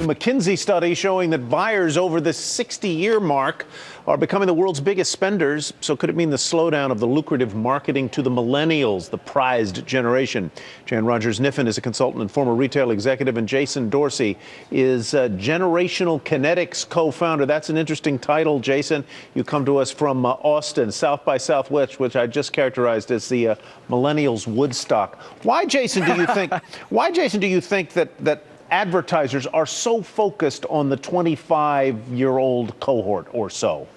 A McKinsey study showing that buyers over the 60-year mark are becoming the world's biggest spenders. So could it mean the slowdown of the lucrative marketing to the millennials, the prized generation? Jan Rogers-Niffen is a consultant and former retail executive, and Jason Dorsey is Generational Kinetics co-founder. That's an interesting title, Jason. You come to us from Austin, South by Southwest, which I just characterized as the millennials' Woodstock. Why, Jason, do you think? Why, Jason, do you think that advertisers are so focused on the 25-year-old cohort or so?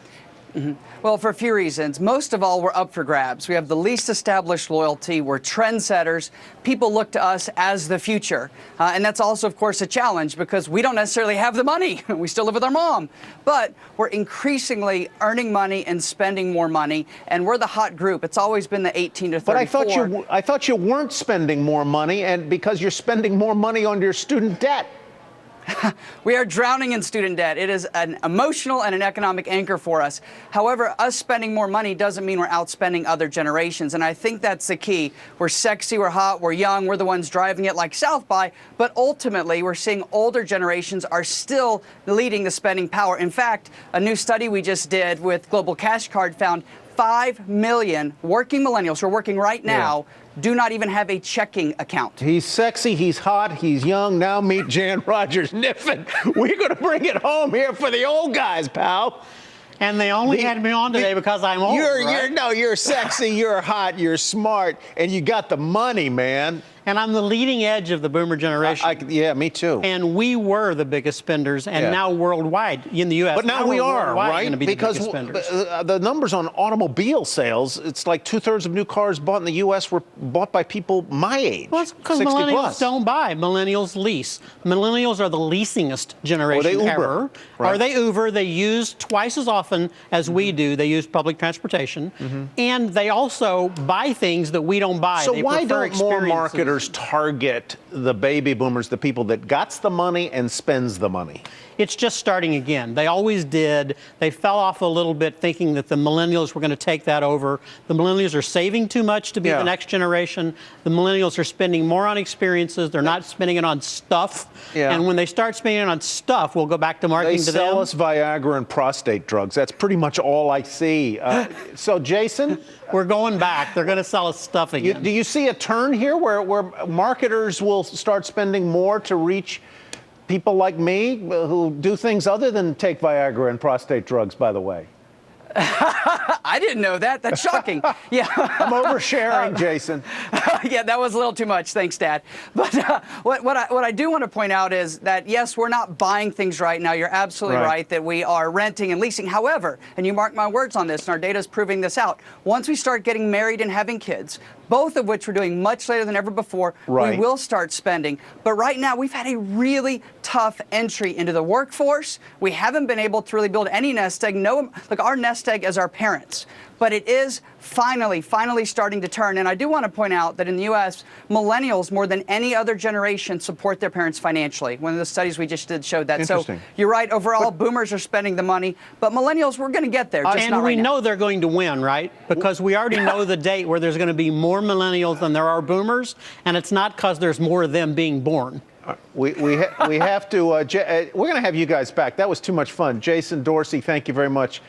Well, for a few reasons. Most of all, we're up for grabs. We have the least established loyalty. We're trendsetters. People look to us as the future. And that's also, of course, a challenge because we don't necessarily have the money. We still live with our mom. But we're increasingly earning money and spending more money. And we're the hot group. It's always been the 18 to 34. But I thought you weren't spending more money, and because you're spending more money on your student debt. We are drowning in student debt. It is an emotional and an economic anchor for us. However, us spending more money doesn't mean we're outspending other generations. And I think that's the key. We're sexy, we're hot, we're young, we're the ones driving it like South by. But ultimately, we're seeing older generations are still leading the spending power. In fact, a new study we just did with Global Cash Card found 5 million working millennials who are working right now do not even have a checking account. He's sexy, he's hot, he's young. Now meet Jan Rogers-Niffen. We're going to bring it home here for the old guys, pal. And they only had me on today because I'm old, You're sexy, you're hot, you're smart, and you got the money, man. And I'm the leading edge of the boomer generation. Yeah, me too. And we were the biggest spenders, and now worldwide in the U.S. But now we are, right? Be because the numbers on automobile sales, it's like 2/3 of new cars bought in the U.S. were bought by people my age. Well, it's because millennials don't buy. Millennials lease. Millennials are the leasingest generation ever. Right. Or they Uber. They use twice as often as we do. They use public transportation. And they also buy things that we don't buy. So they why prefer don't more marketers target the baby boomers, the people that got the money and spends the money? It's just starting again. They always did. They fell off a little bit thinking that the millennials were going to take that over. The millennials are saving too much to be the next generation. The millennials are spending more on experiences. They're not spending it on stuff. And when they start spending it on stuff, we'll go back to marketing to them. They sell us Viagra and prostate drugs. That's pretty much all I see. So, Jason? We're going back. They're going to sell us stuff again. Do you see a turn here where marketers will start spending more to reach people like me who do things other than take Viagra and prostate drugs, by the way? I didn't know that. That's shocking. Yeah. I'm oversharing, Jason. Yeah, that was a little too much. Thanks, Dad. But what I do want to point out is that, yes, we're not buying things right now. You're absolutely right that we are renting and leasing. However, and you mark my words on this, and our data is proving this out, once we start getting married and having kids, both of which we're doing much later than ever before, we will start spending. But right now, we've had a really tough entry into the workforce. We haven't been able to really build any nest egg. Look, our nest egg is our parents. But it is finally starting to turn. And I do want to point out that in the U.S., millennials, more than any other generation, support their parents financially. One of the studies we just did showed that. So you're right. Overall, boomers are spending the money. But millennials, we're going to get there. And we know they're going to win, right? Because we already know the date where there's going to be more millennials than there are boomers. And it's not because there's more of them being born. We have to, we're going to have you guys back. That was too much fun. Jason Dorsey, thank you very much.